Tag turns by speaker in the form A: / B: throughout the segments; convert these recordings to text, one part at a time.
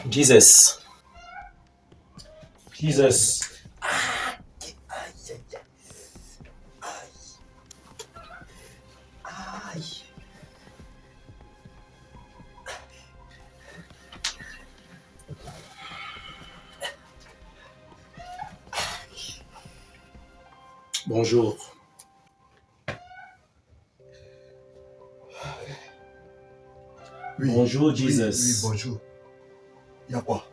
A: Jesus. Jesus. Bonjour.
B: Oui.
A: Bonjour,
B: Oui,
A: Jesus.
B: bonjour. Il y a quoi?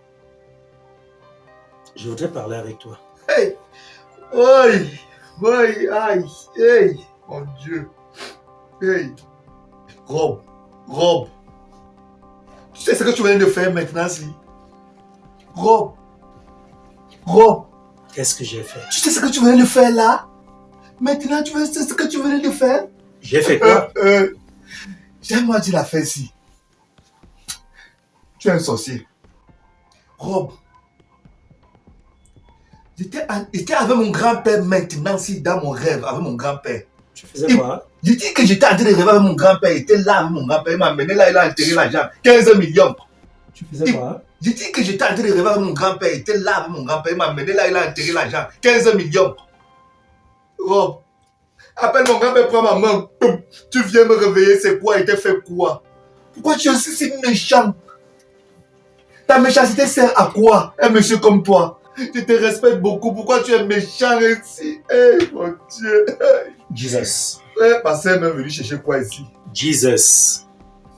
A: Je voudrais parler avec toi.
B: Hey! Oui! Oui! Aïe! Hey! Mon Dieu! Hey! Rob! Rob! Tu sais ce que tu viens de faire maintenant, si? Rob! Rob!
A: Qu'est-ce que j'ai fait?
B: Tu sais ce que tu viens de faire là? Maintenant, tu sais ce que tu viens de faire?
A: J'ai fait quoi?
B: Jamais tu l'as fait ici. Tu es un sorcier. Rob! J'étais avec mon grand-père maintenant, si dans mon rêve, avec mon grand-père.
A: Tu faisais quoi?
B: Je dis que j'étais en train de rêver avec mon grand-père. Il était là avec mon grand-père. Il m'a amené là, il a enterré l'argent. 15 millions.
A: Tu faisais quoi?
B: Je dis que j'étais en train de rêver avec mon grand-père. Il était là avec mon grand-père. Il m'a amené là, il a enterré l'argent. 15 millions. Rob, appelle mon grand-père, prends ma main. Tu viens me réveiller, c'est quoi? Il t'a fait quoi? Pourquoi tu es aussi si méchant? Ta méchanceté sert à quoi? Un monsieur comme toi. Je te respecte beaucoup. Pourquoi tu es méchant ici? Hey, mon Dieu.
A: Jesus.
B: Pasteur est venu chercher quoi ici?
A: Jesus.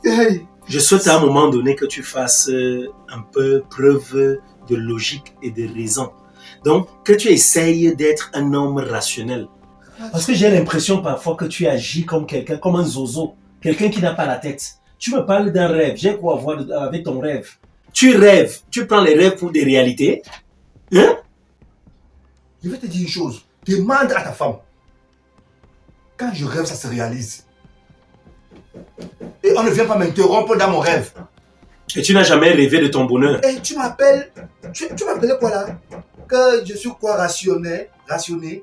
B: Hey.
A: Je souhaite à un moment donné que tu fasses un peu preuve de logique et de raison. Donc, que tu essayes d'être un homme rationnel. Parce que j'ai l'impression parfois que tu agis comme quelqu'un, comme un zozo. Quelqu'un qui n'a pas la tête. Tu me parles d'un rêve. J'ai quoi à voir avec ton rêve? Tu rêves. Tu prends les rêves pour des réalités. Hein?
B: Je vais te dire une chose. Demande à ta femme. Quand je rêve, ça se réalise. Et on ne vient pas m'interrompre dans mon rêve.
A: Et tu n'as jamais rêvé de ton bonheur.
B: Et tu m'appelles... Tu m'appelles quoi là? Que je suis quoi, rationné?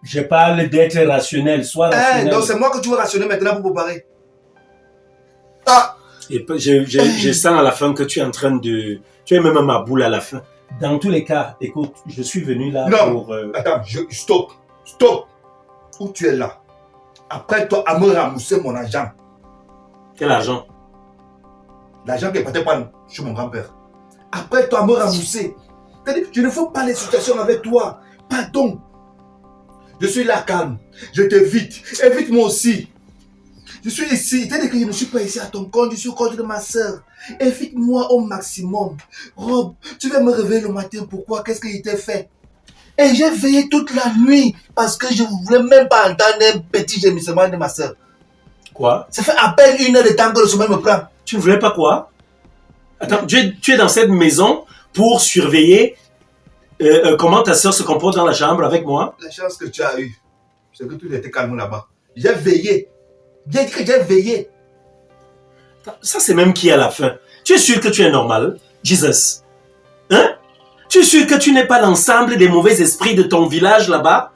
A: Je parle d'être rationnel. Sois rationnel.
B: Donc c'est moi que tu veux rationner maintenant pour préparer. Ah!
A: Et je sens à la fin que tu es en train de... Tu es même à ma boule à la fin. Dans tous les cas, écoute, je suis venu là pour...
B: Attends, stop. Où tu es là? Après toi, à me ramousser mon argent.
A: Quel argent?
B: L'argent qui est parti pas chez mon grand-père. Après toi, à me ramousser. C'est-à-dire, je ne fais pas les situations avec toi. Pardon. Je suis là calme. Je t'évite. Évite-moi aussi. Je suis ici. C'est-à-dire que je ne suis pas ici à ton compte. Je suis au compte de ma soeur. Évite-moi au maximum. Rob, tu vas me réveiller le matin. Pourquoi? Qu'est-ce qu'il t'a fait? Et j'ai veillé toute la nuit parce que je ne voulais même pas entendre un petit gémissement de ma soeur.
A: Quoi?
B: Ça fait à peine 1 heure de temps que le sommeil me prend.
A: Tu ne voulais pas quoi? Attends, tu es dans cette maison pour surveiller comment ta soeur se comporte dans la chambre avec moi?
B: La chance que tu as eue, c'est que tout était calme là-bas. J'ai veillé. Bien dit que j'ai veillé.
A: Ça, c'est même qui à la fin. Tu es sûr que tu es normal? Jesus. Hein? Tu es sûr que tu n'es pas l'ensemble des mauvais esprits de ton village là-bas?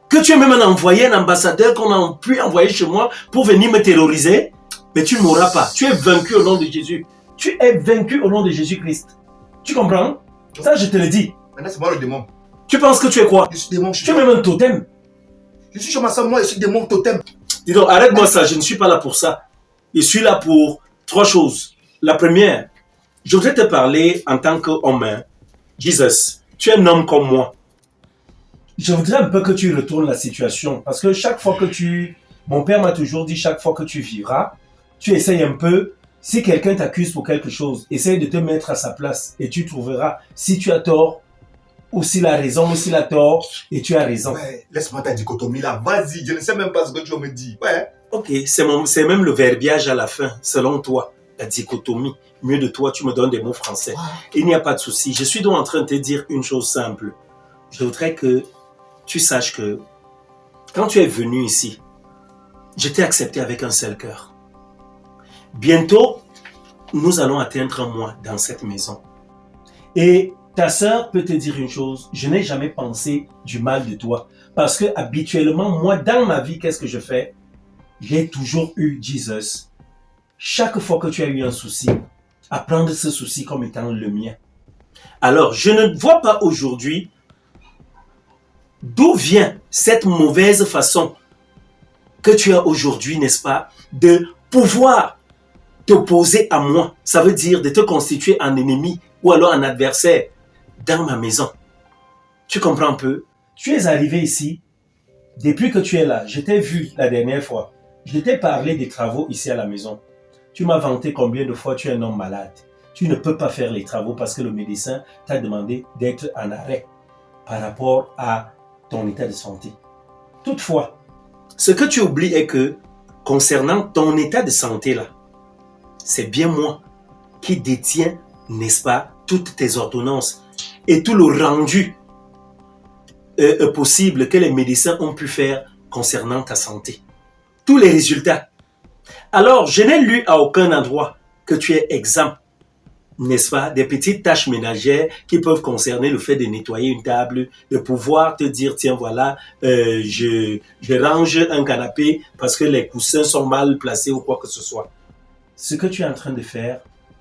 A: Que tu es même un ambassadeur qu'on a pu envoyer chez moi pour venir me terroriser? Mais tu ne mourras pas. Tu es vaincu au nom de Jésus. Tu es vaincu au nom de Jésus-Christ. Tu comprends? Ça, je te le dis.
B: Maintenant, c'est moi le démon.
A: Tu penses que tu es quoi?
B: Je suis démon.
A: Tu es même un totem.
B: Je suis chez ma soeur, moi, je suis démon totem.
A: Dis donc, arrête-moi ça. Je ne suis pas là pour ça. Je suis là pour 3 choses. La première, je voudrais te parler en tant qu'homme. Jesus, tu es un homme comme moi. Je voudrais un peu que tu retournes la situation. Parce que chaque fois que mon père m'a toujours dit, chaque fois que tu vivras, tu essayes un peu, si quelqu'un t'accuse pour quelque chose, essaye de te mettre à sa place et tu trouveras si tu as tort ou s'il a raison ou s'il a tort et tu as raison.
B: Ouais, laisse-moi ta dichotomie là. Vas-y, je ne sais même pas ce que tu me dis. Ouais.
A: Ok, c'est même le verbiage à la fin, selon toi. La dichotomie. Mieux de toi, tu me donnes des mots français.
B: Ouais.
A: Il n'y a pas de souci. Je suis donc en train de te dire une chose simple. Je voudrais que tu saches que quand tu es venu ici, je t'ai accepté avec un seul cœur. Bientôt, nous allons atteindre un mois dans cette maison. Et ta sœur peut te dire une chose, je n'ai jamais pensé du mal de toi. Parce que habituellement, moi, dans ma vie, qu'est-ce que je fais? J'ai toujours eu Jesus. Chaque fois que tu as eu un souci, à prendre ce souci comme étant le mien. Alors, je ne vois pas aujourd'hui d'où vient cette mauvaise façon que tu as aujourd'hui, n'est-ce pas, de pouvoir t'opposer à moi. Ça veut dire de te constituer en ennemi ou alors en adversaire dans ma maison. Tu comprends un peu? Tu es arrivé ici, depuis que tu es là, je t'ai vu la dernière fois. Je t'ai parlé des travaux ici à la maison. Tu m'as vanté combien de fois tu es un homme malade. Tu ne peux pas faire les travaux parce que le médecin t'a demandé d'être en arrêt par rapport à ton état de santé. Toutefois, ce que tu oublies est que concernant ton état de santé là, c'est bien moi qui détiens, n'est-ce pas, toutes tes ordonnances et tout le rendu possible que les médecins ont pu faire concernant ta santé. Tous les résultats. Alors, je n'ai lu à aucun endroit que tu es exempt, n'est-ce pas, des petites tâches ménagères qui peuvent concerner le fait de nettoyer une table, de pouvoir te dire, tiens, voilà, je range un canapé parce que les coussins sont mal placés ou quoi que ce soit. Ce que tu es en train de faire,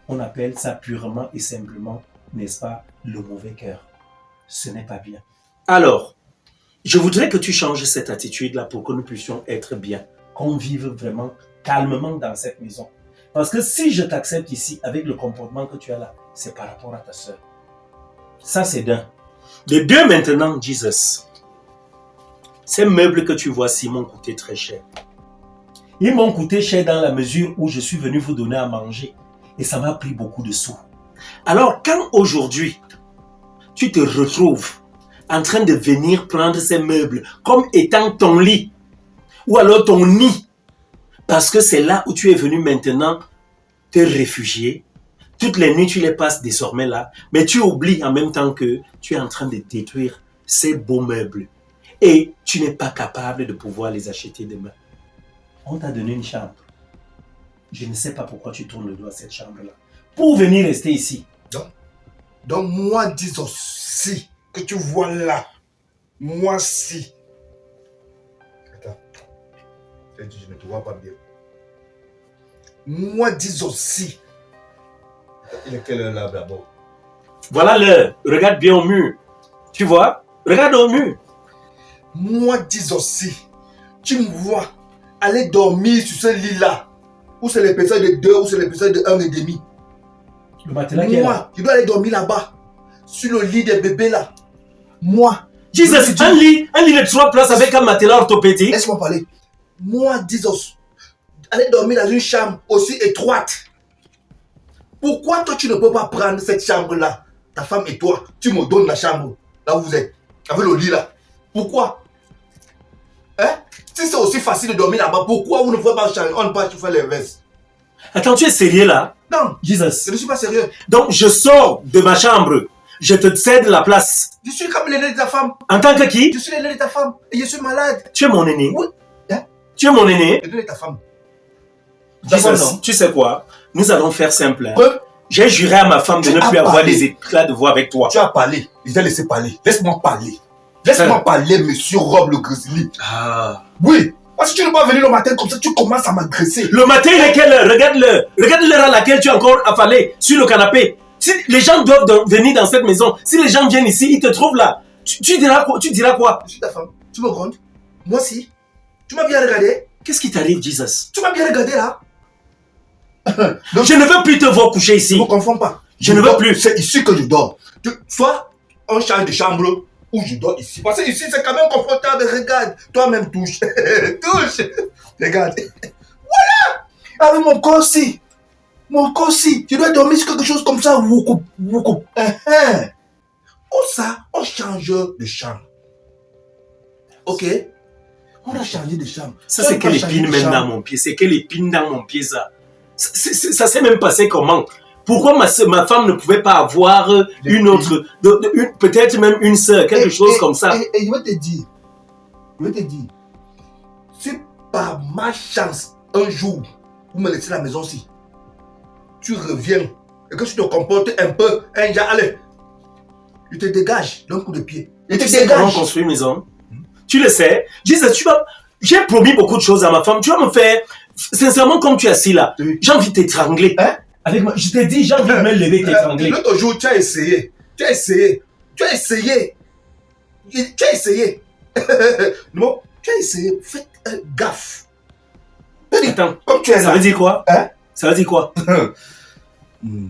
A: on appelle ça purement et simplement, n'est-ce pas, le mauvais cœur. Ce n'est pas bien. Alors, je voudrais que tu changes cette attitude-là pour que nous puissions être bien, qu'on vive vraiment calmement dans cette maison. Parce que si je t'accepte ici avec le comportement que tu as là, c'est par rapport à ta sœur. Ça, c'est d'un. De deux, maintenant, Jesus, ces meubles que tu vois ici m'ont coûté très cher. Ils m'ont coûté cher dans la mesure où je suis venu vous donner à manger. Et ça m'a pris beaucoup de sous. Alors, quand aujourd'hui, tu te retrouves en train de venir prendre ces meubles comme étant ton lit ou alors ton nid, parce que c'est là où tu es venu maintenant te réfugier. Toutes les nuits, tu les passes désormais là, mais tu oublies en même temps que tu es en train de détruire ces beaux meubles et tu n'es pas capable de pouvoir les acheter demain. On t'a donné une chambre. Je ne sais pas pourquoi tu tournes le dos à cette chambre-là. Pour venir rester ici.
B: Donc moi, dis aussi que tu vois là, moi si. Attends, je ne te vois pas bien. Moi, dis aussi. Il est quelle heure là d'abord?
A: Voilà l'heure. Regarde bien au mur. Tu vois? Regarde au mur.
B: Moi, dis aussi. Tu me vois aller dormir sur ce lit-là. Ou c'est l'épaisseur de 2 ou c'est l'épaisseur de 1,5.
A: Le matelas qui est là.
B: Moi, je dois aller dormir là-bas. Sur le lit des bébés là. Moi.
A: Jesus, un lit de 3 places avec un matelas orthopédique.
B: Laisse-moi parler. Moi, Jesus, aller dormir dans une chambre aussi étroite. Pourquoi toi tu ne peux pas prendre cette chambre-là? Ta femme et toi, tu me donnes la chambre, là où vous êtes, avec le lit là. Pourquoi? Hein? Si c'est aussi facile de dormir là-bas, pourquoi vous ne pouvez pas changer? On ne peut pas faire l'inverse.
A: Attends, tu es sérieux là?
B: Non,
A: Jesus.
B: je ne suis pas sérieux.
A: Donc je sors de ma chambre. Je te cède la place.
B: Je suis comme l'aîné de ta femme.
A: En tant que qui?
B: Je suis l'aîné de ta femme et je suis malade.
A: Tu es mon aîné.
B: Oui. Hein?
A: Tu es mon aîné.
B: L'aîné de ta femme.
A: Jesus, tu sais quoi? Nous allons faire simple. Hein?
B: Oui.
A: J'ai juré à ma femme de ne plus avoir des éclats de voix avec toi.
B: Tu as parlé. Je t'ai laissé parler. Laisse-moi parler. Laisse-moi parler, monsieur Rob le Grizzly.
A: Ah.
B: Oui. Parce que tu ne peux pas venir le matin comme ça, tu commences à m'agresser.
A: Le matin, il est quelle heure? Regarde-le. Regarde l'heure à laquelle tu es encore affalé sur le canapé. Si les gens doivent venir dans cette maison, si les gens viennent ici, ils te trouvent là. Tu diras quoi? Tu diras quoi?
B: Je suis ta femme. Tu me grondes. Moi aussi. Tu m'as bien regardé.
A: Qu'est-ce qui t'arrive, Jesus?
B: Tu m'as bien regardé là.
A: Donc, je ne veux plus te voir coucher ici.
B: Ne me confonds pas.
A: Je ne veux plus.
B: C'est ici que je dors. Soit on change de chambre ou je dors ici. Parce que ici c'est quand même confortable. Regarde. Toi-même touche. Touche. Regarde. Voilà. Avec mon corps aussi. Mon corps aussi. Je dois dormir sur quelque chose comme ça. Woukou. Woukou. Oh ça, on change de chambre. Ok? On a changé de chambre.
A: Ça c'est quelle épine même dans mon pied? C'est quelle épine dans mon pied ça? Ça s'est même passé comment? Pourquoi ma femme ne pouvait pas avoir une autre, peut-être même une sœur, quelque chose comme ça?
B: Et je vais te dire, si par ma chance, un jour, vous me laissez la maison ci, tu reviens et que tu te comportes un peu, allez, je te dégage d'un coup de pied.
A: Et tu sais comment construire une maison? Tu le sais. J'ai promis beaucoup de choses à ma femme. Tu vas me faire, sincèrement, comme tu es assis là, j'ai envie de t'étrangler.
B: Hein?
A: Avec moi, je t'ai dit, j'ai envie de me lever, t'étrangler.
B: L'autre jour, tu as essayé. Tu as essayé. Tu as essayé. Tu as essayé. Non, tu as essayé. Faites gaffe.
A: Attends,
B: Comme tu es
A: ça
B: là.
A: veut dire quoi?
B: Hein?
A: Ça veut dire quoi?
B: Hmm.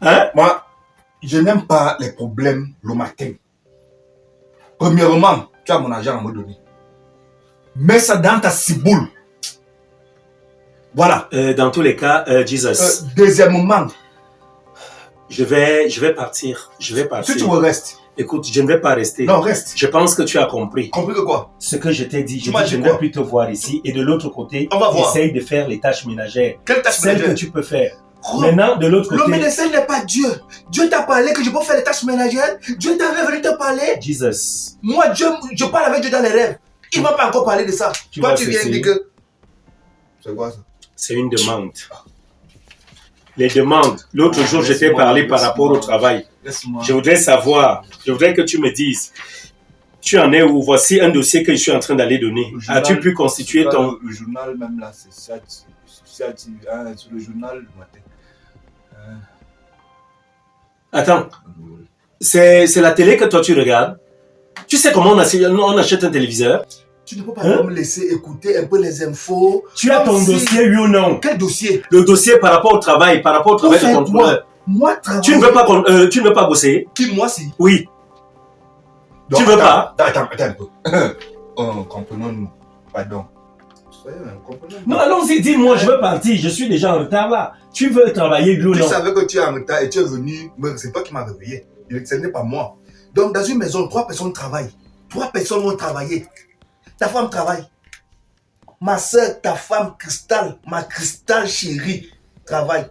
A: Hein?
B: Moi, je n'aime pas les problèmes le matin. Premièrement, tu as mon argent à me donner. Mets ça dans ta ciboule. Voilà.
A: Dans tous les cas, Jesus,
B: Deuxièmement,
A: je vais partir. Je vais partir.
B: si tu me restes.
A: Écoute, je ne vais pas rester.
B: Non, reste.
A: Je pense que tu as compris
B: Compris que quoi?
A: ce que je t'ai dit.
B: Tu m'as dit
A: Je ne
B: quoi?
A: vais plus te voir ici. Et de l'autre côté,
B: On va voir.
A: essaye de faire les tâches ménagères.
B: Quelle tâche
A: Celles que
B: ménagère?
A: tu peux faire.
B: Oh,
A: Maintenant, de l'autre
B: le
A: côté,
B: médecin n'est pas Dieu. Dieu t'a parlé que je peux faire les tâches ménagères. Dieu t'avait venu te parler.
A: Jesus,
B: Moi, Dieu, je parle avec Dieu dans les rêves. Il m'a pas encore parlé de ça.
A: Tu
B: Toi,
A: vas
B: tu viens
A: cesser.
B: dire que... C'est quoi ça?
A: c'est une demande. Les demandes. L'autre jour, je t'ai parlé par rapport au travail.
B: Laisse-moi.
A: Je voudrais savoir, je voudrais que tu me dises, tu en es où? Voici un dossier que je suis en train d'aller donner.
B: Le journal-
A: As-tu pu constituer ton...
B: Le journal même là, c'est ça. Sur le journal du matin.
A: Attends, c'est la télé que toi tu regardes? Tu sais comment on achète un téléviseur?
B: Tu ne peux pas
A: Hein?
B: me laisser écouter un peu les infos.
A: Tu as ton
B: Comme si-
A: dossier, oui ou non?
B: Quel dossier?
A: Le dossier par rapport au travail de
B: faire
A: contrôleur.
B: Moi, travailler.
A: Tu ne veux pas bosser?
B: Qui, moi, si?
A: Oui.
B: Donc,
A: Tu veux pas?
B: Attends un peu. Comprenons-nous. Pardon. Comprenons-nous.
A: Non, allons-y, dis-moi, je veux partir, je suis déjà en retard là. Tu veux travailler, oui ou
B: Tu
A: non?
B: savais que tu es en retard et tu es venu. C'est toi qui m'as réveillé. Ce n'est pas moi. Donc, dans une maison, 3 personnes travaillent. 3 personnes vont travailler. Ta femme travaille. Ma soeur, ta femme, Cristal, ma Cristal chérie, travaille.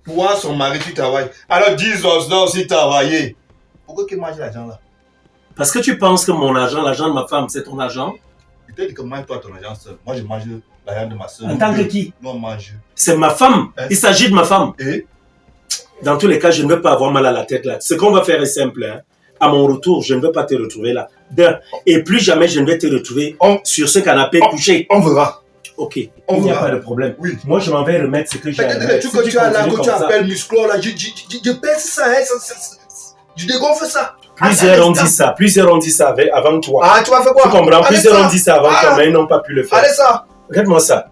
B: Toi, son mari, tu travailles. Alors, Jesus doit aussi travailler. Pourquoi tu manges l'argent là?
A: Parce que tu penses que mon argent, l'argent de ma femme, c'est ton argent?
B: Je te dis que mange-toi ton argent seul. Moi, je mange l'argent de ma soeur.
A: En tant que qui?
B: Non, on mange.
A: C'est ma femme.
B: Hein?
A: Il s'agit de ma femme.
B: Et
A: Dans tous les cas, je ne veux pas avoir mal à la tête là. Ce qu'on va faire est simple. Hein. À mon retour, je ne veux pas te retrouver là. Et plus jamais je ne vais te retrouver sur ce canapé couché.
B: on verra.
A: Ok,
B: On
A: il n'y a
B: verra.
A: pas de problème.
B: Oui.
A: Moi, je m'en vais remettre ce que j'ai à
B: Peut-être les
A: remettre.
B: trucs que tu as là,
A: continues
B: que tu
A: comme ça,
B: appelles musclo là, je pèse ça, hein, je dégonfle ça.
A: Plusieurs ont dit ça avant toi.
B: Ah, tu vas faire quoi?
A: Tu comprends?
B: Allez,
A: Plusieurs
B: ça.
A: ont dit ça avant
B: Ah.
A: toi, mais ils n'ont pas pu le faire.
B: Allez ça.
A: Regarde-moi ça.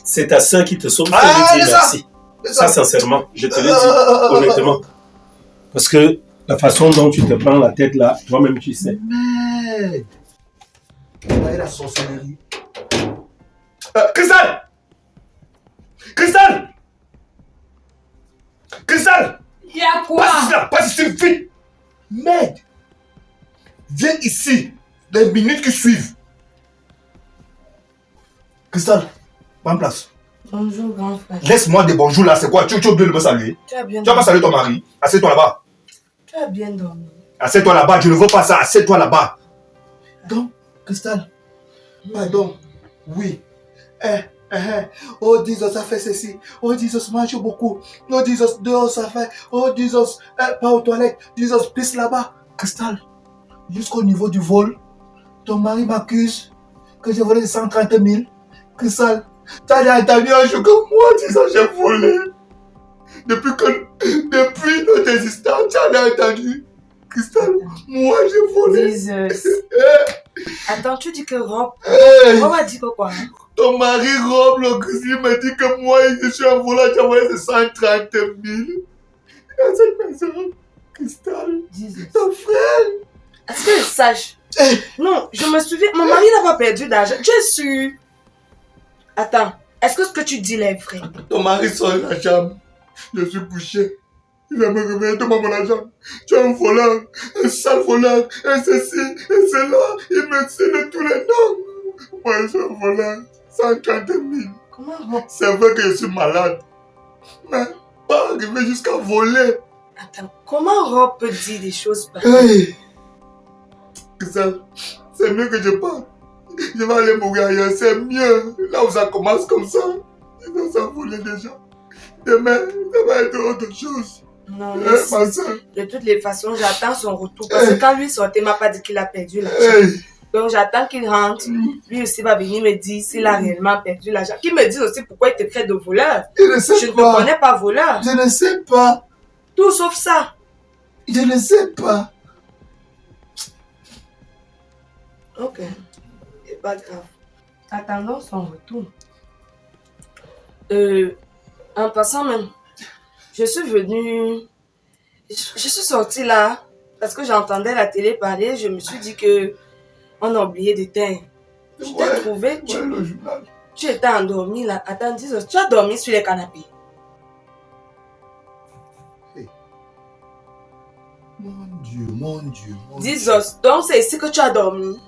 A: C'est ta soeur qui te sauve. Je te
B: Ah,
A: le dis
B: allez, ça.
A: merci. Ça, sincèrement, je te le dis honnêtement. Parce que la façon dont tu te prends la tête là, toi-même tu sais.
B: Merde. Voyez la sorcellerie. Cristal! Cristal! Cristal!
C: Il y a quoi?
B: Passe ici là, passe ici vite! Merde! Viens ici, les minutes qui suivent. Cristal, prends place.
C: Bonjour, grand frère.
B: Laisse-moi des bonjours là, c'est quoi? Tu as oublié de me saluer?
C: Tu as bien
B: Tu vas pas saluer ton mari? Assieds-toi là-bas.
C: Tu as bien dormi.
B: Assieds-toi là-bas, je ne veux pas ça, assieds-toi là-bas. Donc, Cristal, pardon, oui. Oh, Jesus, ça fait ceci. Oh, Jesus, mange beaucoup. Oh, Jesus, dehors, ça fait. Oh, Jesus, pas aux toilettes. Jesus, pisse là-bas. Cristal, jusqu'au niveau du vol, ton mari m'accuse que j'ai volé 130 000. Cristal, tu as entendu un jour que moi, Jesus, j'ai volé. Depuis notre existence, tu as entendu. Cristal, moi, j'ai volé.
C: Jesus. Attends, tu dis que Rob
B: Hey.
C: a dit que quoi? Hein?
B: Ton mari Rob, le cuisine, m'a dit que moi, je suis un volant, j'ai envoyé 130 000. À cette personne, Cristal,
C: Jesus.
B: ton frère.
C: Est-ce que je sache? Non, je me souviens. Mon mari n'a pas perdu d'argent. Tu es sûr? Attends, est-ce que ce que tu dis là est vrai?
B: Ton mari sort de la chambre. Je suis couché. Il va me réveiller, donne-moi mon argent. Tu es un voleur, un sale voleur, un ceci, un cela. Il me cite tous les noms. Moi, je suis un voleur, 130 000.
C: Comment Rob?
B: C'est vrai que je suis malade. Mais pas arriver jusqu'à voler.
C: Attends, comment Rob peut dire des choses pareilles?
B: Hey. C'est mieux que je parte. Je vais aller mourir ailleurs, c'est mieux. Là où ça commence comme ça, ils ont ça volé déjà. Demain, ça va être autre chose.
C: Non,
B: Eh,
C: mais
B: ma soeur.
C: de toutes les façons, j'attends son retour. Parce que quand lui sortait, il m'a pas dit qu'il a perdu l'argent.
B: Hey.
C: Donc j'attends qu'il rentre. Lui aussi va venir me dire s'il a réellement perdu l'argent. Qu'il me dise aussi pourquoi il te traite de voleur.
B: Je ne sais
C: Je ne te
B: pas.
C: connais pas voleur.
B: Je ne sais pas.
C: Tout sauf ça.
B: Je ne sais pas.
C: Ok. C'est pas grave. Attendons son retour. En passant même, je suis venue... Je suis sortie là parce que j'entendais la télé parler. Je me suis dit que on a oublié d'éteindre. Je t'ai trouvé.
B: Le journal.
C: Tu étais endormi là. Attends, dis, tu as dormi sur les canapés.
B: Mon Dieu, mon Dieu.
C: Dis, donc c'est ici que tu as dormi.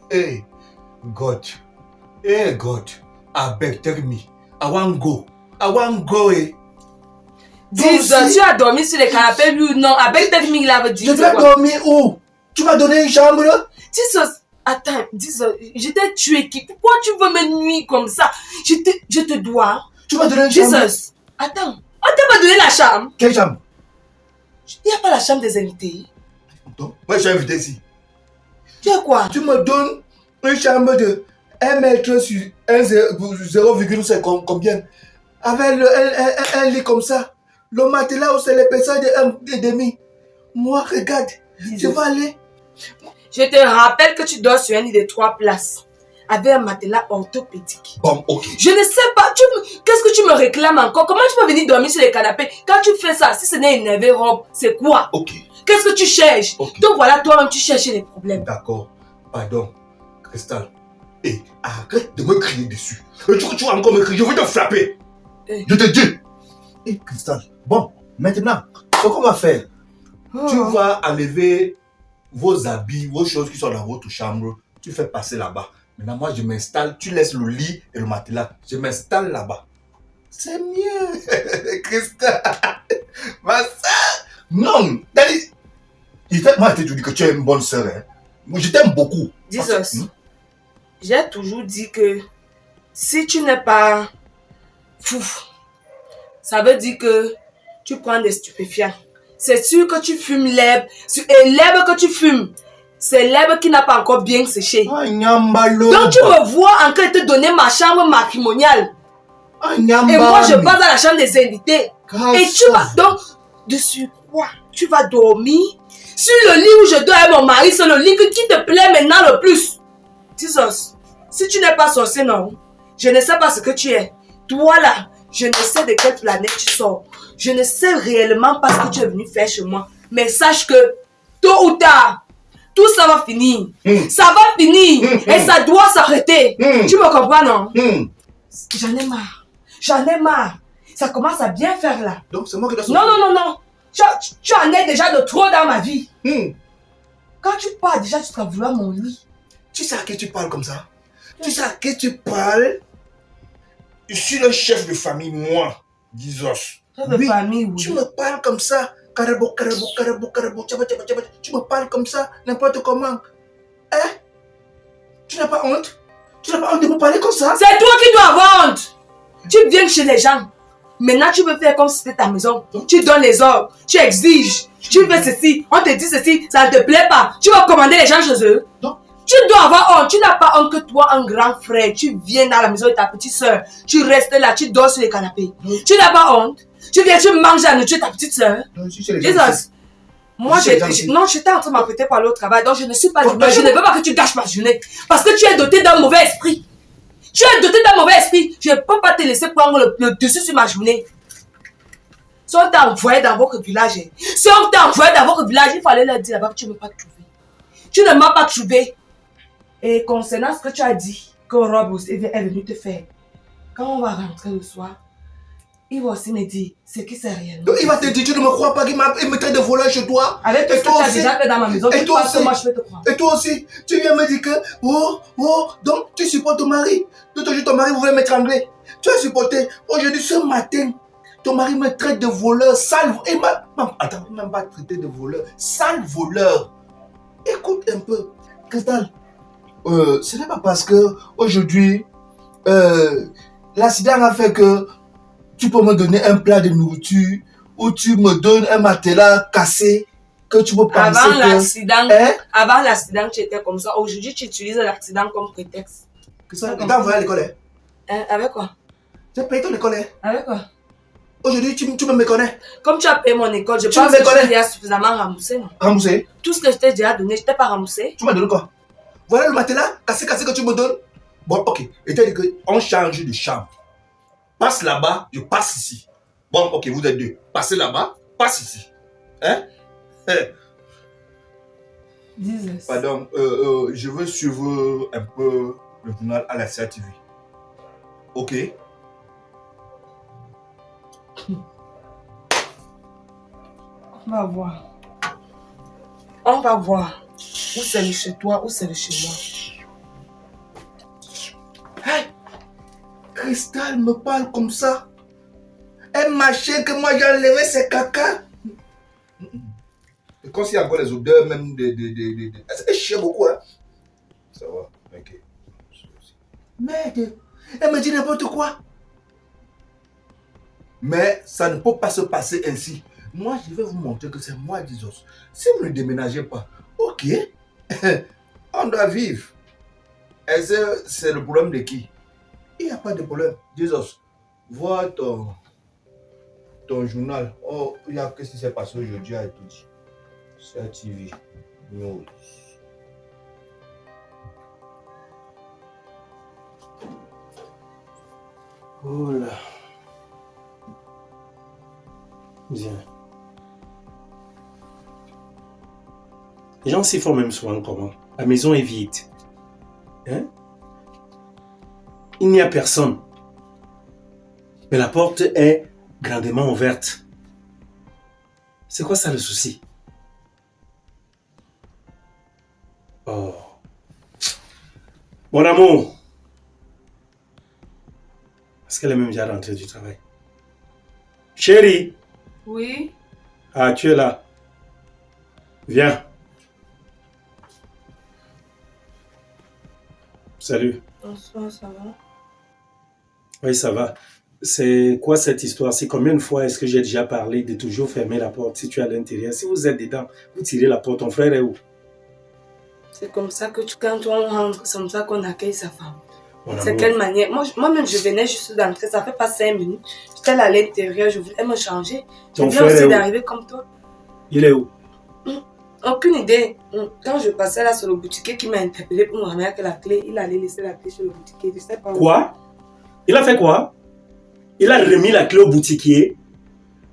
B: Hey, God. Hey, God. I beg, tell me. I want go. I want go, eh.
C: Dis, tu as dormi sur les canapés, lui ou non? Avec tes il avait dit.
B: Je dois dormir où? Tu m'as donné une chambre là?
C: Dis, attends, dis, je t'ai tué. Pourquoi tu veux me nuire comme ça? Je te dois.
B: Tu m'as donné une chambre?
C: Jesus, attends. On t'a pas donné la chambre?
B: Quelle chambre?
C: Il n'y a pas la chambre des invités.
B: Donc, moi je suis invité ici.
C: Tu as quoi?
B: Tu me donnes une chambre de 1 mètre sur 0,5 combien? Avec un lit comme ça. Le matelas où c'est l'épaisseur de 1,5. Moi, regarde, je vais aller.
C: Je te rappelle que tu dors sur un lit de 3 places. Avec un matelas orthopédique.
B: Bon, ok.
C: Je ne sais pas. Qu'est-ce que tu me réclames encore? Comment tu peux venir dormir sur les canapés? Quand tu fais ça, si ce n'est une robe, c'est quoi?
B: Ok.
C: Qu'est-ce que tu cherches?
B: Okay.
C: Donc voilà, toi-même, tu cherches les problèmes.
B: D'accord. Pardon. Cristal. Hé, arrête de me crier dessus. Tu vas encore me crier, je vais te frapper. Je te dis. Hé, Cristal. Bon, maintenant, ce qu'on va faire, tu vas enlever vos habits, vos choses qui sont dans votre chambre. Tu fais passer là-bas. Maintenant, moi, je m'installe. Tu laisses le lit et le matelas. Je m'installe là-bas. C'est mieux. Cristal. Ma soeur. Non. Moi, je te dis que tu es une bonne soeur. Hein. Je t'aime beaucoup.
C: Jesus, j'ai toujours dit que si tu n'es pas fou, ça veut dire que tu prends des stupéfiants. C'est sûr que tu fumes l'herbe. Et l'herbe que tu fumes, c'est l'herbe qui n'a pas encore bien séché. Donc tu me vois en train de te donner ma chambre matrimoniale. Et moi je passe dans la chambre des invités. Et tu vas donc, dessus quoi? Tu vas dormir sur le lit où je dors avec mon mari. C'est le lit qui te plaît maintenant le plus. Jesus, si tu n'es pas sorcier, non. Je ne sais pas ce que tu es. Toi là, je ne sais de quelle planète tu sors. Je ne sais réellement pas ce que tu es venu faire chez moi. Mais sache que, tôt ou tard, tout ça va finir. Ça va finir. Et ça doit s'arrêter. Tu me comprends, non? J'en ai marre. J'en ai marre. Ça commence à bien faire là.
B: Donc c'est moi qui dois sortir.
C: Non. Tu en es déjà de trop dans ma vie. Quand tu parles déjà, tu vas vouloir mon lit.
B: Tu sais à qui tu parles comme ça? Tu sais à qui tu parles? Je suis le chef de famille, moi. Jesus.
C: Chef de famille, oui.
B: Tu me parles comme ça. Carabo. Tu me parles comme ça, n'importe comment. Hein? Tu n'as pas honte? Tu n'as pas honte de me parler comme ça?
C: C'est toi qui dois avoir honte. Tu viens chez les gens. Maintenant, tu veux faire comme si c'était ta maison. Tu donnes les ordres. Tu exiges. Tu fais ceci. On te dit ceci. Ça ne te plaît pas. Tu vas commander les gens chez eux. Tu dois avoir honte. Tu n'as pas honte que toi, un grand frère. Tu viens dans la maison de ta petite soeur. Tu restes là. Tu dors sur les canapés. Tu n'as pas honte. Tu viens, tu manges la nourriture de ta petite soeur. Jesus. Moi, j'étais en train de m'apprêter pour aller au travail. Donc, je ne suis pas d'humeur. Je ne veux pas que tu gâches ma journée. Parce que tu es doté d'un mauvais esprit. Tu es doté d'un mauvais esprit. Je ne peux pas te laisser prendre le dessus sur ma journée. Si on t'a envoyé dans votre village, il fallait leur dire là-bas que tu ne m'as pas trouvé. Tu ne m'as pas trouvé. Et concernant ce que tu as dit, que Rob est venu te faire, quand on va rentrer le soir, il va aussi me dire ce qui c'est réellement.
B: Donc il va te dire, tu ne me crois pas qu'il me traite de voleur chez toi?
C: Avec tout ce que tu as déjà fait dans ma maison, tu penses que moi je vais te croire.
B: Et toi aussi, tu viens me dire que, donc tu supportes ton mari. L'autre jour, ton mari voulait m'étrangler. Tu as supporté. Aujourd'hui, ce matin, ton mari me traite de voleur, sale. Attends, il ne m'a pas traité de voleur, sale voleur. Écoute un peu, Cristal. Ce n'est pas parce que aujourd'hui, l'accident a fait que tu peux me donner un plat de nourriture ou tu me donnes un matelas cassé. que tu peux penser
C: Avant
B: que...
C: l'accident,
B: Hein?
C: avant l'accident, tu étais comme ça. Aujourd'hui, tu utilises l'accident comme prétexte.
B: Que ça, tu t'as envoyé à l'école, hein?
C: Hein, avec quoi?
B: Tu as payé ton école, hein?
C: Avec quoi?
B: Aujourd'hui, tu me méconnais.
C: Comme tu as payé mon école, je
B: Tu
C: pense
B: me
C: que tu
B: connais.
C: t'es déjà suffisamment remboursé, non?
B: Remboursé.
C: Tout ce que je t'ai déjà donné, je t'ai pas remboursé.
B: Tu m'as donné quoi? Voilà le matelas cassé que tu me donnes. Bon, ok. Et tu as dit qu'on change de chambre. Passe là-bas, je passe ici. Bon, ok, vous êtes deux. Passez là-bas, passe ici. Hein? Pardon, je veux suivre un peu le journal à la CATV. Ok?
C: On va voir. On va voir. Où c'est le chez toi, où c'est le chez moi.
B: Hey! Cristal me parle comme ça. Un machin que moi j'ai enlevé, c'est caca. Et quand il y a encore les odeurs même de... Elle chie beaucoup, hein? Ça va, ok. Merde, elle me dit n'importe quoi. Mais ça ne peut pas se passer ainsi. Moi, je vais vous montrer que c'est moi, Jesus. Si vous ne déménagez pas, ok, on doit vivre. Est-ce que c'est le problème de qui? Il n'y a pas de problème. Jesus, vois ton journal. Oh, il y a qu'est-ce qui s'est passé aujourd'hui à tout. C'est TV News.
A: Oh là. Bien. Les gens s'y font même souvent comment? La maison est vide. Hein? Il n'y a personne. Mais la porte est grandement ouverte. C'est quoi ça le souci? Oh. Mon amour. Est-ce qu'elle est même déjà rentrée du travail? Chérie.
C: Oui.
A: Ah, tu es là. Viens. Salut.
C: Bonsoir, ça va?
A: Oui, ça va. C'est quoi cette histoire? C'est combien de fois est-ce que j'ai déjà parlé de toujours fermer la porte si tu es à l'intérieur? Si vous êtes dedans, vous tirez la porte. Ton frère est où?
C: C'est comme ça que quand on rentre, c'est comme ça qu'on accueille sa femme.
A: Mon
C: C'est
A: amour.
C: quelle manière? Moi-même, je venais juste d'entrer, ça fait pas 5 minutes. J'étais là à l'intérieur, je voulais me changer. Je
A: Ton
C: viens
A: frère est
C: aussi
A: où?
C: d'arriver comme toi.
A: Il est où?
C: Aucune idée. Quand je passais là sur le boutiquier qui m'a interpellé pour me ramener la clé, il allait laisser la clé sur le boutiquier. Je sais pas où.
A: Quoi? Il a fait quoi? Il a remis la clé au boutiquier.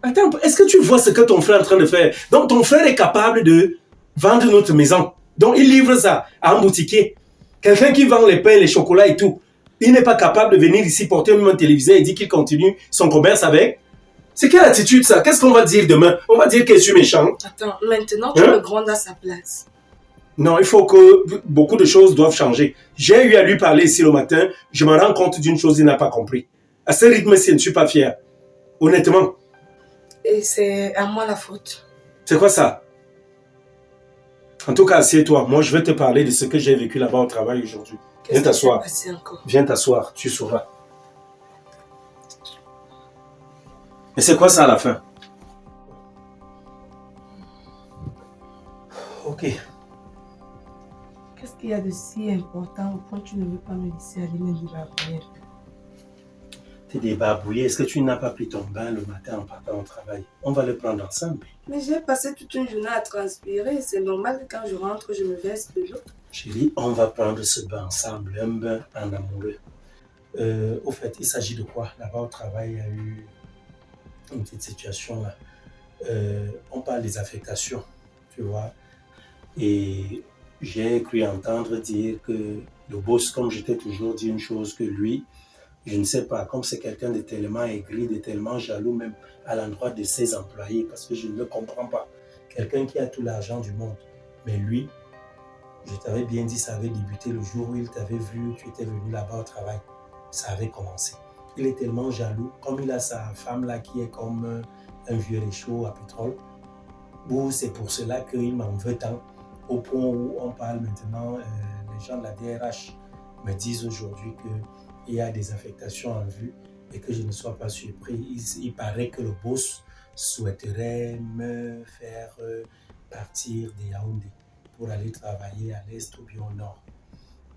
A: Attends, est-ce que tu vois ce que ton frère est en train de faire? Donc ton frère est capable de vendre notre maison. Donc il livre ça à un boutiquier. Quelqu'un qui vend les pains, les chocolats et tout. Il n'est pas capable de venir ici porter même un téléviseur et dire qu'il continue son commerce avec. C'est quelle attitude ça? Qu'est-ce qu'on va dire demain? On va dire que je suis méchant.
C: Attends, maintenant tu me grondes à sa place.
A: Non, il faut que beaucoup de choses doivent changer. J'ai eu à lui parler ici le matin. Je me rends compte d'une chose, il n'a pas compris. À ce rythme-ci, je ne suis pas fier. Honnêtement.
C: Et c'est à moi la faute.
A: C'est quoi ça? En tout cas, assieds-toi. Moi, je vais te parler de ce que j'ai vécu là-bas au travail aujourd'hui. Viens t'asseoir.
C: Qu'est-ce qui s'est passé encore?
A: Viens t'asseoir, tu sauras. Et c'est quoi ça à la fin? Ok.
C: Qu'est-ce qu'il y a de si important au point que tu ne veux pas me laisser aller me débarbouiller?
A: T'es débarbouillé. Est-ce que tu n'as pas pris ton bain le matin en partant au travail? On va le prendre ensemble.
C: Mais j'ai passé toute une journée à transpirer. C'est normal que quand je rentre, je me verse de l'eau.
A: Chérie, on va prendre ce bain ensemble, un bain en amoureux. Au fait, il s'agit de quoi? Là-bas au travail, il y a eu une petite situation là. On parle des affectations, tu vois. Et j'ai cru entendre dire que le boss, comme je t'ai toujours dit une chose, que lui, je ne sais pas, comme c'est quelqu'un de tellement aigri, de tellement jaloux même à l'endroit de ses employés, parce que je ne le comprends pas. Quelqu'un qui a tout l'argent du monde, mais lui, je t'avais bien dit, ça avait débuté le jour où il t'avait vu, tu étais venu là-bas au travail. Ça avait commencé. Il est tellement jaloux, comme il a sa femme là qui est comme un vieux réchaud à pétrole, où c'est pour cela qu'il m'en veut tant, au point où on parle maintenant, les gens de la DRH me disent aujourd'hui qu'il y a des affectations en vue et que je ne sois pas surpris. Il paraît que le boss souhaiterait me faire partir de Yaoundé pour aller travailler à l'est ou bien au nord.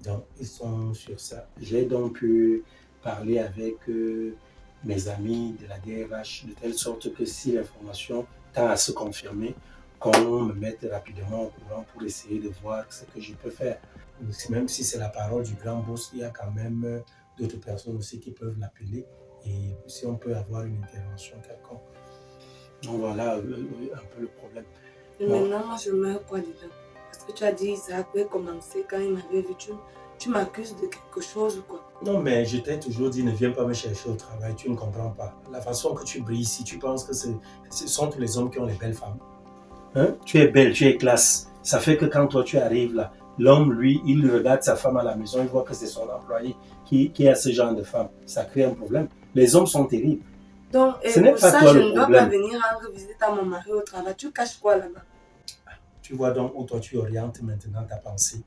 A: Donc, ils sont sur ça. J'ai donc pu parler avec mes amis de la DRH de telle sorte que si l'information tend à se confirmer, qu'on me mette rapidement au courant pour essayer de voir ce que je peux faire. Même si c'est la parole du grand boss, il y a quand même d'autres personnes aussi qui peuvent l'appeler et si on peut avoir une intervention quelconque. Donc voilà un peu le problème.
C: Et maintenant, moi, je meurs quoi dedans? Parce que tu as dit Isaac avait commencé quand il m'avait vu. Tu m'accuses de quelque chose ou quoi?
A: Non, mais je t'ai toujours dit, ne viens pas me chercher au travail, tu ne comprends pas. La façon que tu brilles ici, tu penses que ce sont tous les hommes qui ont les belles femmes. Hein? Tu es belle, tu es classe. Ça fait que quand toi tu arrives là, l'homme, lui, il regarde sa femme à la maison, il voit que c'est son employé qui a ce genre de femme. Ça crée un problème. Les hommes sont terribles.
C: Donc,
A: ce n'est
C: pour
A: pas
C: ça,
A: toi
C: je
A: le
C: ne dois
A: problème.
C: pas venir rendre visite à mon mari au travail. Tu caches quoi là-bas?
A: Tu vois donc où toi tu orientes maintenant ta pensée.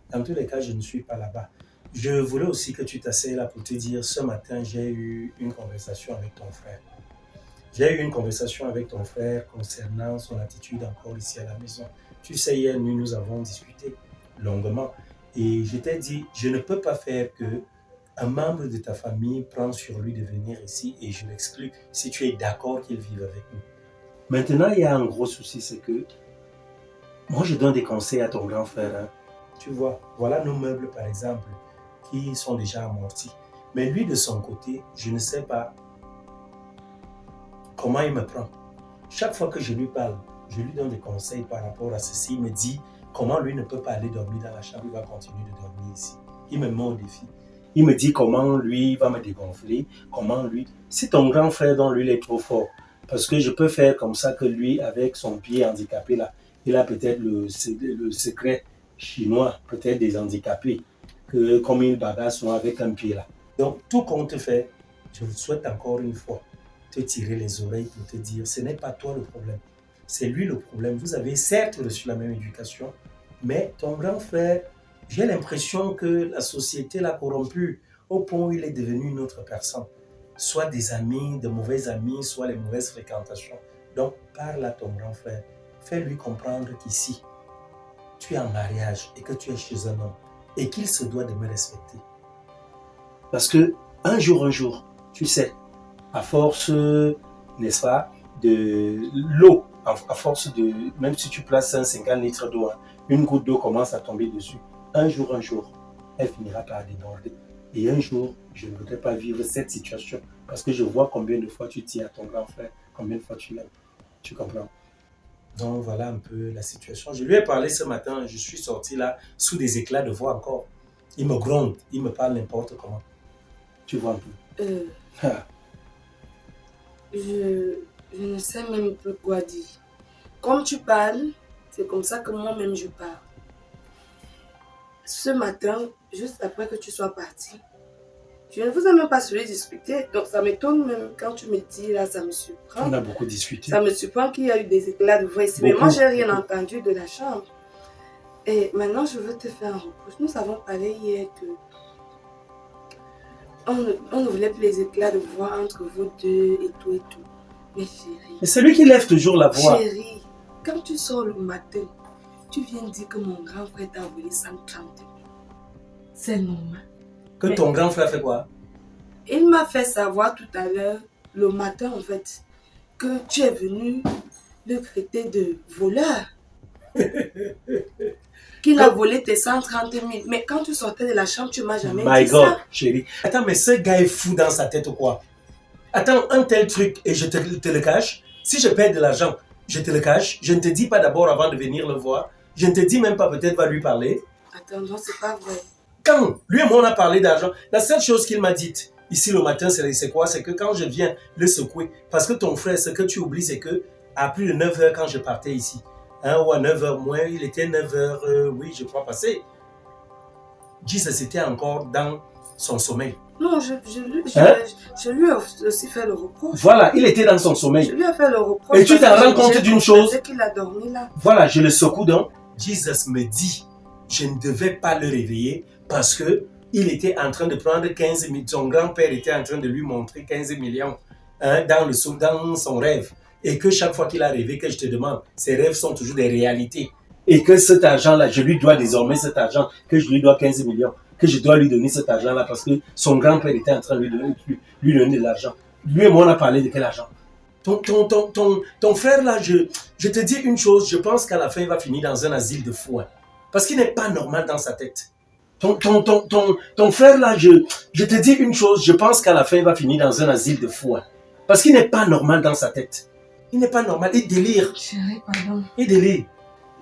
A: Dans tous les cas, je ne suis pas là-bas. Je voulais aussi que tu t'asseyes là pour te dire, ce matin, j'ai eu une conversation avec ton frère. J'ai eu une conversation avec ton frère concernant son attitude encore ici à la maison. Tu sais, hier, nous avons discuté longuement. Et je t'ai dit, je ne peux pas faire que un membre de ta famille prend sur lui de venir ici et je l'exclus si tu es d'accord qu'il vive avec nous. Maintenant, il y a un gros souci, c'est que moi, je donne des conseils à ton grand frère. Hein. Tu vois, voilà nos meubles, par exemple, qui sont déjà amortis. Mais lui, de son côté, je ne sais pas comment il me prend. Chaque fois que je lui parle, je lui donne des conseils par rapport à ceci. Il me dit comment lui ne peut pas aller dormir dans la chambre, il va continuer de dormir ici. Il me met au défi. Il me dit comment lui va me dégonfler, comment lui... C'est ton grand frère dont lui il est trop fort. Parce que je peux faire comme ça que lui, avec son pied handicapé là, il a peut-être le secret chinois, peut-être des handicapés, que comme il bagarre souvent avec un pied là. Donc tout compte fait, je vous souhaite encore une fois te tirer les oreilles pour te dire, ce n'est pas toi le problème, c'est lui le problème. Vous avez certes reçu la même éducation, mais ton grand frère, j'ai l'impression que la société l'a corrompu au point où il est devenu une autre personne. Soit des amis, de mauvais amis, soit les mauvaises fréquentations. Donc parle à ton grand frère, fais-lui comprendre qu'ici, tu es en mariage et que tu es chez un homme et qu'il se doit de me respecter. Parce que un jour, tu sais, à force, n'est-ce pas, de l'eau, à force de, même si tu places 50 litres d'eau, hein, une goutte d'eau commence à tomber dessus. Un jour, elle finira par déborder. Et un jour, je ne voudrais pas vivre cette situation parce que je vois combien de fois tu tiens à ton grand frère, combien de fois tu l'aimes. Tu comprends? Donc voilà un peu la situation. Je lui ai parlé ce matin, je suis sorti là sous des éclats de voix encore. Il me gronde, il me parle n'importe comment. Tu vois un peu.
C: Je ne sais même plus quoi dire. Comme tu parles, c'est comme ça que moi-même je parle. Ce matin, juste après que tu sois parti, je ne vous ai même pas souhaité discuter. Donc ça m'étonne même quand tu me dis là, ça me surprend.
A: On a beaucoup discuté.
C: Ça me surprend qu'il y a eu des éclats de voix ici. Mais moi, je n'ai rien entendu de la chambre. Et maintenant, je veux te faire un reproche. Nous avons parlé hier que on ne voulait plus les éclats de voix entre vous deux et tout et tout. Mais chérie...
A: Mais c'est lui qui lève toujours la voix.
C: Chérie, quand tu sors le matin, tu viens dire que mon grand frère t'a volé 130 000. C'est normal.
A: Que ton grand frère fait quoi?
C: Il m'a fait savoir tout à l'heure, le matin en fait, que tu es venu le traiter de voleur. Qu'il a volé tes 130 000. Mais quand tu sortais de la chambre, tu m'as jamais dit ça. My God,
A: chérie. Attends, mais ce gars est fou dans sa tête ou quoi? Attends, un tel truc et je te le cache. Si je perds de l'argent, je te le cache. Je ne te dis pas d'abord avant de venir le voir. Je ne te dis même pas peut-être va lui parler.
C: Attends, non, c'est pas vrai.
A: Quand lui et moi on a parlé d'argent, la seule chose qu'il m'a dite ici le matin, c'est quoi? C'est que quand je viens le secouer, parce que ton frère, ce que tu oublies, c'est que à plus de 9 h quand je partais ici, hein, ou à 9 h moins, il était 9 h, oui, je crois, passé. Jesus était encore dans son sommeil.
C: Non, je lui ai aussi fait le reproche.
A: Voilà, il était dans son sommeil.
C: Je lui ai fait le reproche.
A: Et tu t'en rends compte d'une chose?
C: Qu'il a dormi là.
A: Voilà, je le secoue donc. Jesus me dit, je ne devais pas le réveiller parce que il était en train de prendre 15 millions. Son grand-père était en train de lui montrer 15 millions hein, dans son rêve. et que chaque fois qu'il a rêvé, que je te demande, ses rêves sont toujours des réalités. Et que cet argent-là, je lui dois désormais cet argent, que je lui dois 15 millions, que je dois lui donner cet argent-là parce que son grand-père était en train de lui donner de l'argent. Lui et moi, on a parlé de quel argent? Ton frère là, je te dis une chose, je pense qu'à la fin, il va finir dans un asile de fous. Hein, parce qu'il n'est pas normal dans sa tête. Ton frère là, je te dis une chose, je pense qu'à la fin, il va finir dans un asile de fous. Hein, parce qu'il n'est pas normal dans sa tête. Il n'est pas normal, il délire.
C: Chérie, pardon.
A: Il délire.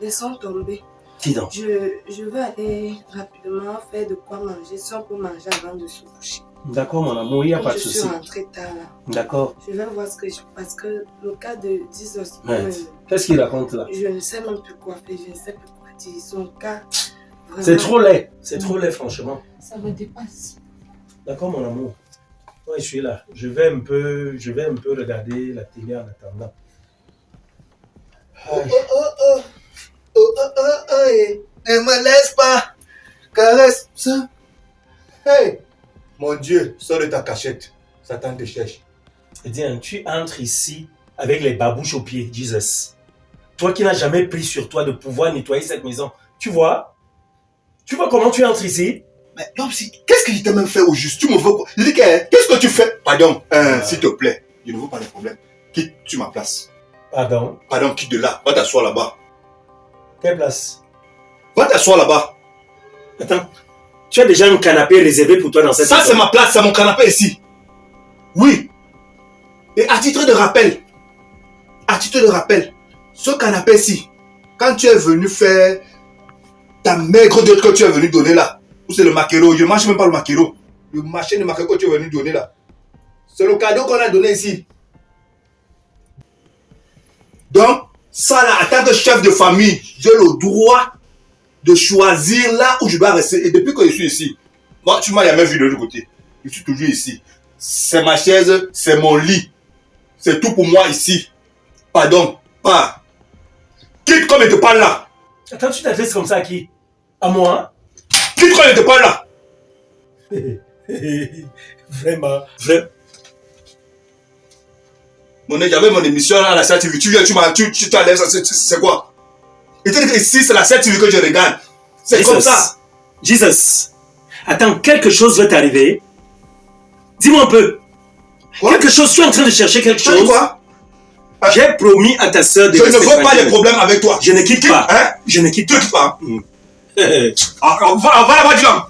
C: Laissons tomber.
A: Dis donc.
C: Je vais aller rapidement faire de quoi manger, si on peut manger avant de se coucher.
A: D'accord, mon amour, il n'y a pas de souci.
C: Je suis rentrée tard là.
A: D'accord.
C: Je vais voir ce que parce que le cas de Jesus,
A: qu'est-ce qu'il raconte là?
C: je ne sais même plus quoi faire, je ne sais plus quoi dire. Son cas, vraiment,
A: c'est trop laid. C'est trop laid, franchement.
C: Ça me dépasse.
A: D'accord, mon amour. Moi, je suis là. Je vais un peu regarder la télé en attendant.
B: Ne me laisse pas. Caresse ça. Hey, mon Dieu, sors de ta cachette. Satan te cherche.
A: Tiens, tu entres ici avec les babouches aux pieds, Jesus. Toi qui n'as jamais pris sur toi de pouvoir nettoyer cette maison. Tu vois comment tu entres ici?
B: Mais non, qu'est-ce que je t'ai même fait au juste? Tu me veux quoi? Je dis qu'est-ce que tu fais? Pardon, s'il te plaît. Je ne veux pas de problème. Quitte sur ma place.
A: Pardon?
B: Pardon, quitte de là. Va t'asseoir là-bas.
A: Quelle place?
B: Va t'asseoir là-bas.
A: Attends. Tu as déjà un canapé réservé pour toi dans cette maison?
B: Ça, c'est ma place, c'est mon canapé ici. Oui. Et à titre de rappel, ce canapé-ci, quand tu es venu faire ta maigre dot que tu es venu donner là, ou c'est le maquereau, je ne mange même pas le maquereau. Le machin de maquereau que tu es venu donner là. C'est le cadeau qu'on a donné ici. Donc, ça là, en tant que chef de famille, j'ai le droit de choisir là où je dois rester. Et depuis que je suis ici, moi, tu m'as jamais vu de l'autre côté. Je suis toujours ici. C'est ma chaise, c'est mon lit. C'est tout pour moi ici. Pardon, pas. Quitte comme je te parle là.
A: Attends, tu t'adresses comme ça à qui? À moi?
B: Quitte comme je te parle là.
A: Vraiment.
B: J'avais mon émission à la CTV. Tu viens, tu t'enlèves ça. C'est quoi? Et tu dis que ici, c'est la CTV que je regarde. C'est comme ça.
A: Jesus. Attends, quelque chose va t'arriver. Dis-moi un peu.
B: Quoi?
A: Quelque chose, tu es en train de chercher quelque chose.
B: Quoi?
A: J'ai promis à ta soeur de
B: je ne veux pas de problème avec toi.
A: Je ne quitte pas.
B: Hein?
A: Je ne quitte
B: pas. On va là-bas, dis donc.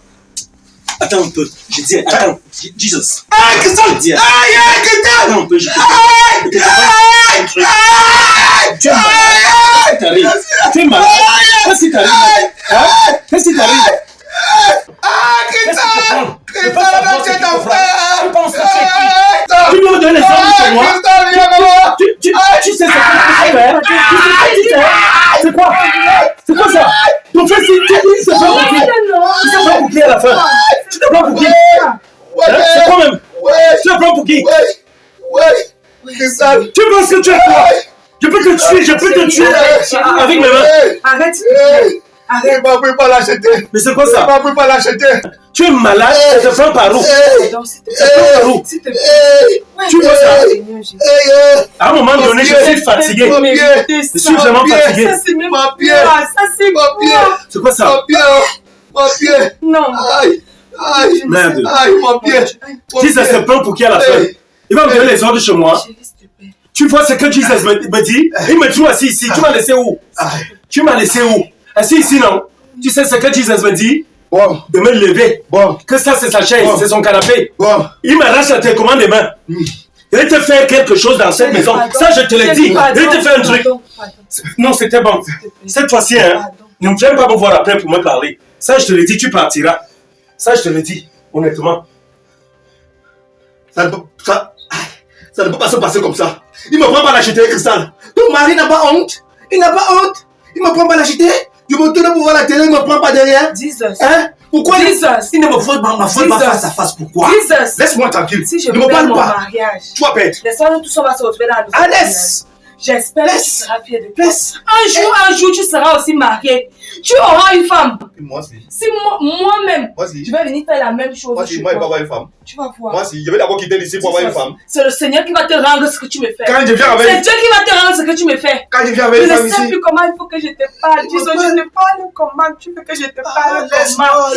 A: Attends un peu. Je dis, attends. Jesus.
B: Christophe!
A: Christophe!
B: Attends
A: un peu, je te Tu es malade? Qu'est-ce qui t'arrive? Qu'est-ce qui t'arrive?
B: Christophe!
A: Tu me donnes les hommes chez moi? Tu sais ce que tu fais? C'est quoi? C'est quoi ça? Ton frère, il s'est pas bouclé. Il s'est pas bouclé à la fin. Tu t'es pas bouclé. C'est quoi même? Tu t'es pas bouclé. Tu penses que tu es quoi? Je peux te tuer avec mes mains.
C: Arrête.
B: Arrête, ne peux pas l'acheter.
A: Mais c'est quoi ça?
B: Ne peux pas l'acheter.
A: Tu es malade, ça te prend par où? Ça te prend par où? Tu vois ça? À un moment donné, je suis fatigué. Je suis vraiment fatigué.
C: Ça c'est même quoi? Ça c'est quoi?
A: C'est quoi ça?
B: Mon pied.
C: Non.
B: Aïe.
A: Merde.
B: Aïe, mon pied.
A: Jesus se prend pour qui à la fin? Il va me donner les ordres chez moi. Tu vois ce que Jesus me dit? Il me trouve assis ici. Tu m'as laissé où? Tu m'as laissé où? Assis ici, non? Tu sais ce que Jesus me dit?
B: Bon.
A: De me lever.
B: Bon.
A: Que ça, c'est sa chaise, c'est son canapé.
B: Bon.
A: Il m'arrache la télécommande des mains. Il te faire quelque chose dans cette maison. Ça, je te l'ai dit. Il te fait un truc. Non, c'était bon. Cette fois-ci, hein, ne viens pas me voir après pour me parler. Ça, je te l'ai dit, tu partiras. Ça, je te l'ai dit, honnêtement.
B: Ça ne peut pas se passer comme ça. Il ne me prend pas l'acheter, Cristal. Ton mari n'a pas honte. Il n'a pas honte. Il ne me prend pas l'acheter. Je me tourne pour voir la télé, il ne me prend pas derrière.
C: Jesus.
B: Hein? Pourquoi
C: Jesus.
B: Il ne me faut pas face à face. Pourquoi?
C: Jesus.
B: Laisse-moi tranquille.
C: Si je
B: ne me
C: perds
B: parle
C: mon
B: pas.
C: mariage,
B: Tu vas perdre.
C: laisse-moi tous, on va se retrouver dans la
B: Laisse.
C: J'espère que tu
B: Laisse.
C: seras fier de toi.
B: Laisse.
C: Un jour, tu seras aussi marié. Tu auras une femme.
B: Et moi, si.
C: Si moi-même,
B: Moi, si.
C: je vais venir faire la même chose.
B: Moi, si.
C: chez
B: Moi, je vais
C: toi,
B: avoir une femme.
C: tu vas voir.
B: Moi, si. Je vais d'abord quitter ici pour avoir une femme.
C: C'est le Seigneur qui va te rendre ce que tu me fais.
B: Quand je viens
C: C'est
B: avec.
C: Dieu qui va te rendre ce que tu me fais.
B: Quand je viens avec
C: Je
B: une
C: ne
B: femme
C: sais
B: ici.
C: plus comment il faut que je te parle. Jesus, je te parle comment tu veux que je te parle comment.
B: Laisse-moi.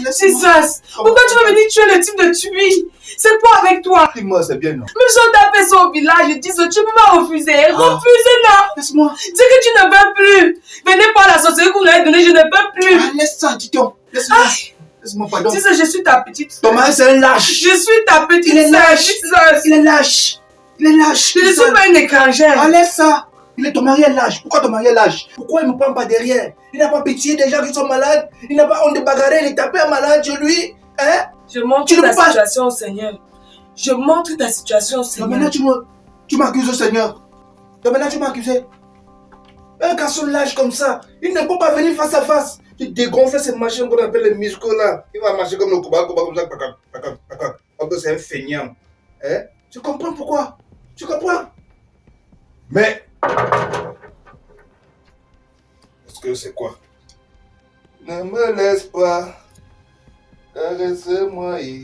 C: Jesus. Pourquoi tu veux venir tuer le type de tuer? C'est quoi avec toi?
B: Dis-moi, c'est bien, non?
C: Même si on t'a fait ça au village, je dis, tu peux pas refuser. Refuse, non.
B: Laisse-moi.
C: C'est que tu ne veux plus. Venez par la sorcellerie que vous m'avez donnée, je ne peux plus.
B: Laisse ça, dis-donc. Laisse-moi. Laisse-moi, pardon.
C: Dis, je suis ta petite.
B: Ton mari, c'est un lâche.
C: Je suis ta petite.
B: Il est
C: sœur,
B: lâche.
C: Jesus.
B: Il est lâche. Il est lâche.
C: Je ne suis pas une étrangère.
B: Laisse ça. Ton mari est lâche. Pourquoi ton mari est lâche? Pourquoi il ne me prend pas derrière? Il n'a pas pitié des gens qui sont malades. Il n'a pas honte de bagarrer. Il est tapé un malade chez lui. Hein?
C: Je montre ta situation au Seigneur. Je montre ta situation au Seigneur.
B: Donc maintenant, tu m'accuses au Seigneur. Donc maintenant, tu m'as accusé. Un garçon lâche comme ça, il ne peut pas venir face à face. Tu dégonfles ces machines qu'on appelle les muscles là. Il va marcher comme le combat comme ça. Comme c'est un feignant. Hein? Tu comprends pourquoi? Tu comprends? Mais. Est-ce que c'est quoi? Ne me laisse pas. Caresse-moi et